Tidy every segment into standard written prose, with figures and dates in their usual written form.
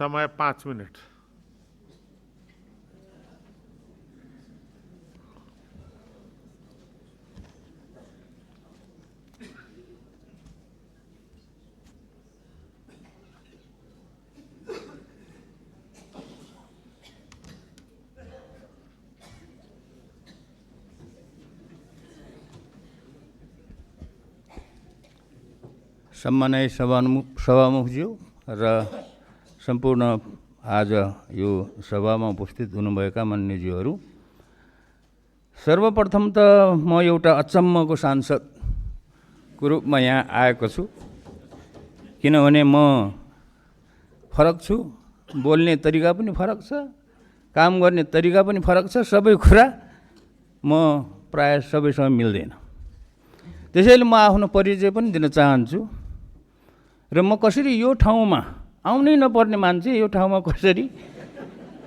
समय 5 मिनट। सम्माननीय सभामुखज्यू र सम्पूर्ण आज यो सभामा उपस्थित हुनुभएका मान्यज्यूहरू, सर्वप्रथम त म एउटा अचम्मको सांसदको रूपमा यहाँ आएको छु, किनभने म फरक छु, बोल्ने तरिका पनि फरक छ, काम गर्ने तरिका पनि फरक छ, सबै कुरा म प्राय सबैसँग मिल्दैन। त्यसैले म आफ्नो परिचय पनि दिन चाहन्छु र म कसरी यो ठाउँमा आउनै नपर्ने मान्छे यो ठाउँमा कसरी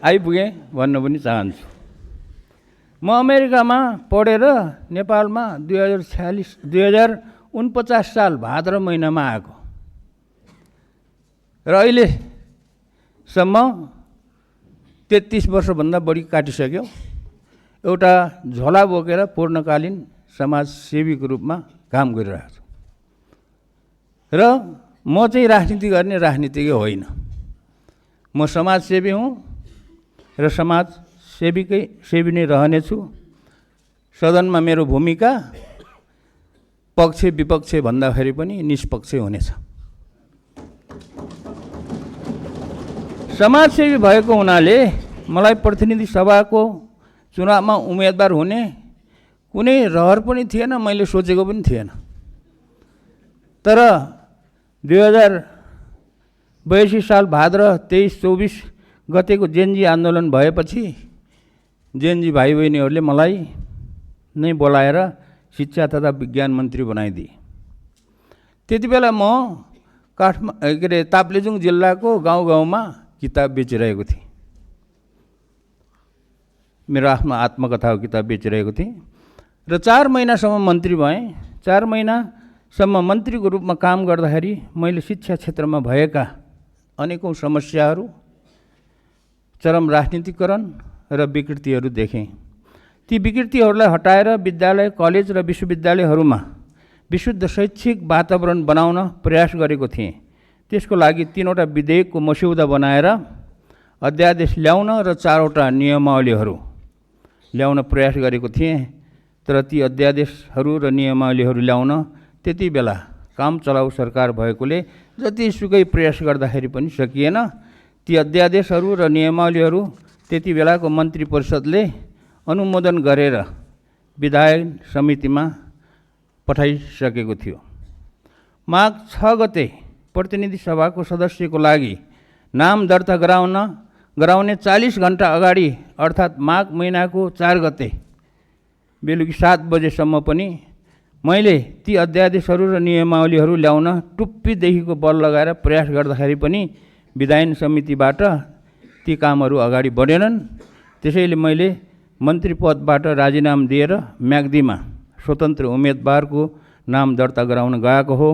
आइपुगेँ भन्न पनि चाहन्छु। म अमेरिकामा पढेर नेपालमा 2049 साल भाद्र महिनामा आएको र अहिलेसम्म 33 वर्षभन्दा बढी काटिसक्यो। एउटा झोला बोकेर पूर्णकालीन समाजसेवीको रूपमा काम गरिरहेको छु र म चाहिँ राजनीति गर्ने राजनीतिज्ञ होइन। म समाजसेवी हुँ र सेवी नै रहनेछु। सदनमा मेरो भूमिका पक्ष विपक्ष भन्दाखेरि पनि निष्पक्ष हुनेछ। समाजसेवी भएको हुनाले मलाई प्रतिनिधि सभाको चुनावमा उम्मेदवार हुने कुनै रहर पनि थिएन, मैले सोचेको पनि थिएन। तर 2082 साल भाद्र 23-24 गतेको जेनजी आन्दोलन भएपछि जेनजी भाइ बहिनीहरूले मलाई नै बोलाएर शिक्षा तथा विज्ञान मन्त्री बनाइदिए। त्यति बेला म ताप्लेजुङ जिल्लाको गाउँ गाउँमा किताब बेचिरहेको थिएँ। मेरो आफ्नो आत्मकथाको किताब बेचिरहेको थिएँ र 4 महिनासम्म मन्त्री भएँ। 4 महिनासम्म मन्त्रीको रूपमा काम गर्दाखेरि मैले शिक्षा क्षेत्रमा भएका अनेकौँ समस्याहरू, चरम राजनीतिकरण र विकृतिहरू देखेँ। ती विकृतिहरूलाई हटाएर विद्यालय, कलेज र विश्वविद्यालयहरूमा विशुद्ध शैक्षिक वातावरण बनाउन प्रयास गरेको थिएँ। त्यसको लागि 3वटा विधेयकको मस्यौदा बनाएर अध्यादेश ल्याउन र 4वटा नियमावलीहरू ल्याउन प्रयास गरेको थिएँ। तर ती अध्यादेशहरू र नियमावलीहरू ल्याउन त्यति बेला काम चलाउ सरकार भएकोले जतिसुकै प्रयास गर्दाखेरि पनि सकिएन। ती अध्यादेशहरू र नियमावलीहरू त्यति बेलाको मन्त्री परिषदले अनुमोदन गरेर विधायन समितिमा पठाइसकेको थियो। माघ 6 गते प्रतिनिधि सभाको सदस्यको लागि नाम दर्ता गराउने 40 घण्टा अगाडि अर्थात् माघ महिनाको 4 गते बेलुकी 7 बजेसम्म पनि मैले ती अध्यादेशहरू र नियमावलीहरू ल्याउन टुप्पीदेखिको बल लगाएर प्रयास गर्दाखेरि पनि विधायन समितिबाट ती कामहरू अगाडि बढेनन्। त्यसैले मैले मन्त्री पदबाट राजीनामा दिएर म्याग्दीमा स्वतन्त्र उम्मेदवारको नाम दर्ता गराउन गएको हो।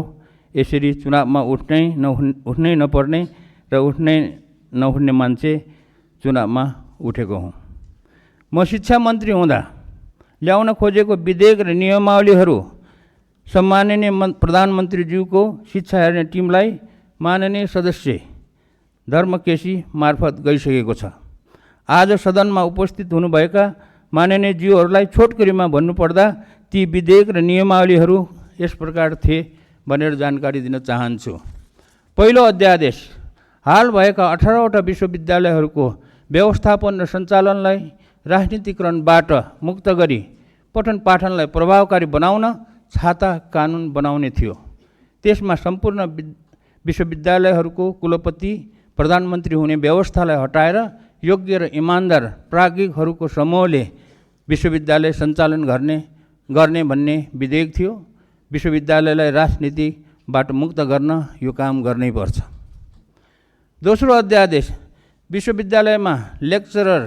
यसरी चुनावमा उठ्नै नपर्ने र उठ्नै नहुने मान्छे चुनावमा उठेको हुँ। म शिक्षा मन्त्री हुँदा ल्याउन खोजेको विधेयक र नियमावलीहरू सम्माननीय प्रधानमन्त्रीज्यूको शिक्षा हेर्ने टिमलाई माननीय सदस्य धर्मकेशी मार्फत गइसकेको छ। आज सदनमा उपस्थित हुनुभएका माननीय ज्यूहरूलाई छोटकरीमा भन्नुपर्दा ती विधेयक र नियमावलीहरू यस प्रकार थिए भनेर जानकारी दिन चाहन्छु। पहिलो अध्यादेश हाल भएका 18वटा विश्वविद्यालयहरूको व्यवस्थापन र सञ्चालनलाई राजनीतिकरणबाट मुक्त गरी पठन पाठनलाई प्रभावकारी बनाउन छाता कानुन बनाउने थियो। त्यसमा सम्पूर्ण विश्वविद्यालयहरूको कुलपति प्रधानमन्त्री हुने व्यवस्थालाई हटाएर योग्य र इमान्दार प्राज्ञिकहरूको समूहले विश्वविद्यालय सञ्चालन गर्ने भन्ने विधेयक थियो। विश्वविद्यालयलाई राजनीतिबाट मुक्त गर्न यो काम गर्नै पर्छ। दोस्रो अध्यादेश विश्वविद्यालयमा लेक्चरर,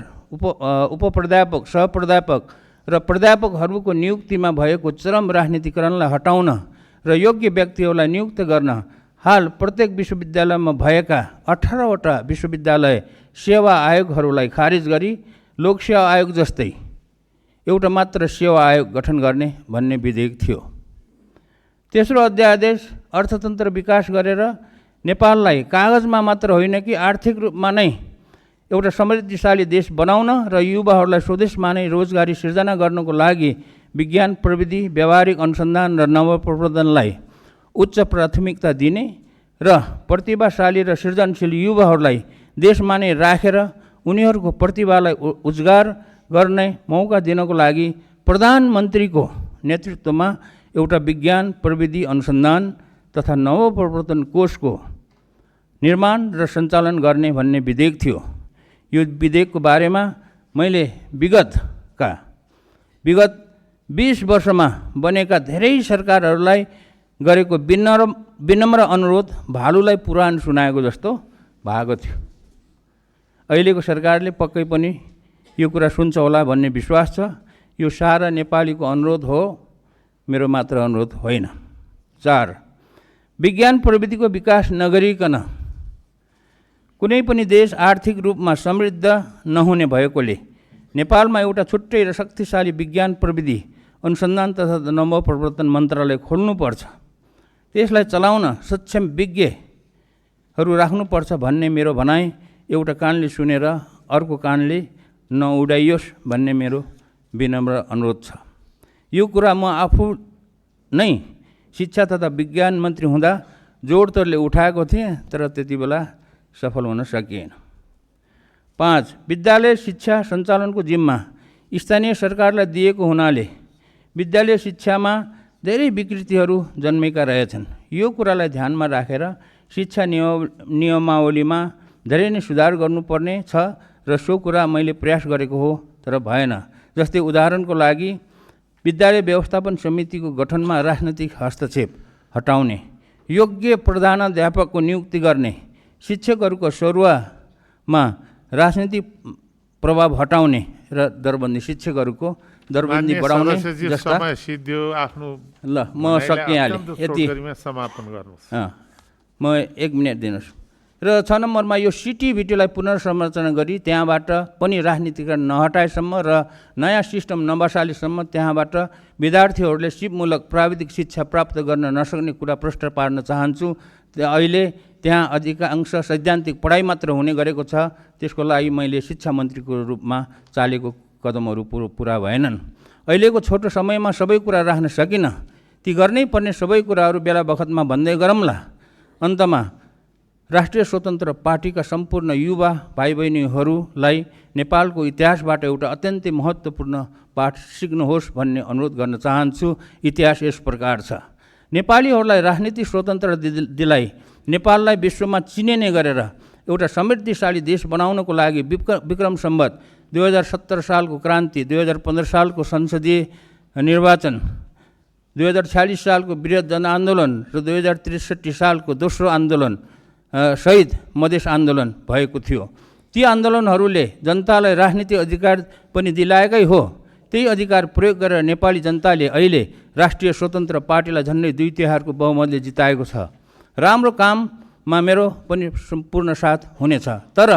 उपप्राध्यापक, सहप्राध्यापक र प्राध्यापकहरूको नियुक्तिमा भएको चरम राजनीतिकरणलाई हटाउन र योग्य व्यक्तिहरूलाई नियुक्त गर्न हाल प्रत्येक विश्वविद्यालयमा भएका 18वटा विश्वविद्यालय सेवा आयोगहरूलाई खारिज गरी लोकसेवा आयोग जस्तै एउटा मात्र सेवा आयोग गठन गर्ने भन्ने विधेयक थियो। तेस्रो अध्यादेश अर्थतन्त्र विकास गरेर नेपाललाई कागजमा मात्र होइन कि आर्थिक रूपमा नै एउटा समृद्धिशाली देश बनाउन र युवाहरूलाई स्वदेशमा नै रोजगारी सिर्जना गर्नको लागि विज्ञान प्रविधि व्यावहारिक अनुसन्धान र नवप्रवर्धनलाई उच्च प्राथमिकता दिने र प्रतिभाशाली र सृजनशील युवाहरूलाई देशमा नै राखेर उनीहरूको प्रतिभालाई उजागर गर्ने मौका दिनको लागि प्रधानमन्त्रीको नेतृत्वमा एउटा विज्ञान प्रविधि अनुसन्धान तथा नवप्रवर्धन कोषको निर्माण र सञ्चालन गर्ने भन्ने विधेयक थियो। यो विधेयकको बारेमा मैले विगत 20 वर्षमा बनेका धेरै सरकारहरूलाई गरेको विनम्र अनुरोध भालुलाई पुराण सुनाएको जस्तो भएको थियो। अहिलेको सरकारले पक्कै पनि यो कुरा सुन्छ होला भन्ने विश्वास छ। यो सारा नेपालीको अनुरोध हो, मेरो मात्र अनुरोध होइन। 4. विज्ञान प्रविधिको विकास नगरिकन कुनै पनि देश आर्थिक रूपमा समृद्ध नहुने भएकोले नेपालमा एउटा छुट्टै र शक्तिशाली विज्ञान प्रविधि अनुसन्धान तथा नवप्रवर्धन मन्त्रालय खोल्नुपर्छ। त्यसलाई चलाउन सक्षम विज्ञहरू राख्नुपर्छ भन्ने मेरो भनाइ एउटा कानले सुनेर अर्को कानले नउडाइयोस् भन्ने मेरो विनम्र अनुरोध छ। यो कुरा म आफू नै शिक्षा तथा विज्ञान मन्त्री हुँदा जोडतोडले उठाएको थिएँ, तर त्यति बेला सफल हुन सकिएन। 5. विद्यालय शिक्षा सञ्चालनको जिम्मा स्थानीय सरकारलाई दिएको हुनाले विद्यालय शिक्षामा धेरै विकृतिहरू जन्मेका रहेछन्। यो कुरालाई ध्यानमा राखेर शिक्षा नियमावलीमा धेरै नै सुधार गर्नुपर्ने छ र सो कुरा मैले प्रयास गरेको हो, तर भएन। जस्तै उदाहरणको लागि विद्यालय व्यवस्थापन समितिको गठनमा राजनैतिक हस्तक्षेप हटाउने, योग्य प्रधानाध्यापकको नियुक्ति गर्ने, शिक्षकहरूको सरुवामा राजनीतिक प्रभाव हटाउने र दरबन्दी शिक्षकहरूको दरबन्दी बढाउने जस्ता। ल म सकिहालेँ, यति समापन गर्नुहोस्। म 1 मिनट दिनुहोस्। र 6 नम्बरमा यो सिटिभिटीलाई पुनर्संरचना गरी त्यहाँबाट पनि राजनीतिकरण नहटाएसम्म र नयाँ सिस्टम नबसालेसम्म त्यहाँबाट विद्यार्थीहरूले सिपमूलक प्राविधिक शिक्षा प्राप्त गर्न नसक्ने कुरा प्रष्ट पार्न चाहन्छु। अहिले त्यहाँ अधिकांश सैद्धान्तिक पढाइ मात्र हुने गरेको छ। त्यसको लागि मैले शिक्षा मन्त्रीको रूपमा चालेको कदमहरू पुरा भएनन्। अहिलेको छोटो समयमा सबै कुरा राख्न सकिनँ। ती गर्नै पर्ने सबै कुराहरू बेला बखतमा भन्दै गरौँला। अन्तमा राष्ट्रिय स्वतन्त्र पार्टीका सम्पूर्ण युवा भाइ बहिनीहरूलाई नेपालको इतिहासबाट एउटा अत्यन्तै महत्त्वपूर्ण पाठ सिक्नुहोस् भन्ने अनुरोध गर्न चाहन्छु। इतिहास यस प्रकार छ। नेपालीहरूलाई राजनीतिक स्वतन्त्र दिलाई नेपाललाई विश्वमा चिनिने गरेर एउटा समृद्धिशाली देश बनाउनको लागि विक्रम सम्वत 2070 सालको क्रान्ति, 2015 सालको संसदीय निर्वाचन, 2046 सालको वृहत जनआन्दोलन र 2063 सालको दोस्रो आन्दोलन शहीद मधेस आन्दोलन भएको थियो। ती आन्दोलनहरूले जनतालाई राजनीतिक अधिकार पनि दिलाएकै हो। त्यही अधिकार प्रयोग गरेर नेपाली जनताले अहिले राष्ट्रिय स्वतन्त्र पार्टीलाई झन्डै 2/3 बहुमतले जिताएको छ। राम्रो काममा मेरो पनि सम्पूर्ण साथ हुनेछ। तर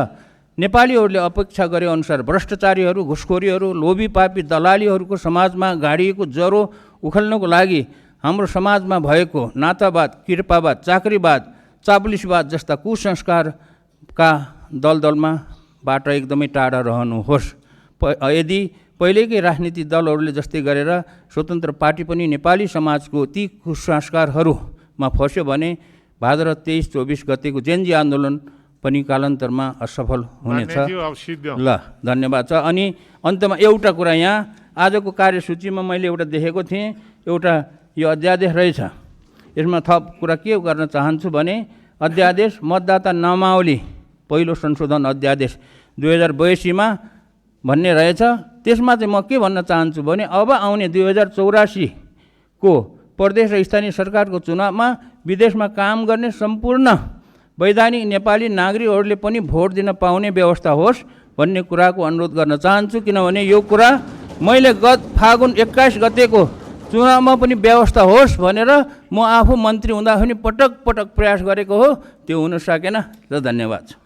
नेपालीहरूले अपेक्षा गरे अनुसार भ्रष्टाचारीहरू, घुसखोरीहरू, लोभी पापी दलालीहरूको समाजमा गाडिएको ज्वरो उखाल्नको लागि हाम्रो समाजमा भएको नातावाद, कृपावाद, चाकरीवाद, चाप्लिसवाद जस्ता कुसंस्कारका दलदलमाबाट एकदमै टाढा रहनुहोस्। यदि पहिलेकै राजनीतिक दलहरूले जस्तै गरेर स्वतन्त्र पार्टी पनि नेपाली समाजको ती कुसंस्कारहरूमा फस्यो भने भाद्र 23-24 गतेको जेनजी आन्दोलन पनि कालान्तरमा असफल हुनेछ। ल धन्यवाद छ। अनि अन्तमा एउटा कुरा, यहाँ आजको कार्यसूचीमा मैले एउटा देखेको थिएँ, एउटा यो अध्यादेश रहेछ। यसमा थप कुरा के गर्न चाहन्छु भने अध्यादेश मतदाता नामावली पहिलो संशोधन अध्यादेश 2082 भन्ने रहेछ। त्यसमा चाहिँ म के भन्न चाहन्छु भने अब आउने 2084 को प्रदेश र स्थानीय सरकारको चुनावमा विदेशमा काम गर्ने सम्पूर्ण वैधानिक नेपाली नागरिकहरूले पनि भोट दिन पाउने व्यवस्था होस् भन्ने कुराको अनुरोध गर्न चाहन्छु। किनभने यो कुरा मैले गत फागुन 21 गतेको चुनावमा पनि व्यवस्था होस् भनेर म आफू मन्त्री हुँदा पनि पटक पटक प्रयास गरेको हो, त्यो हुन सकेन। र धन्यवाद छ।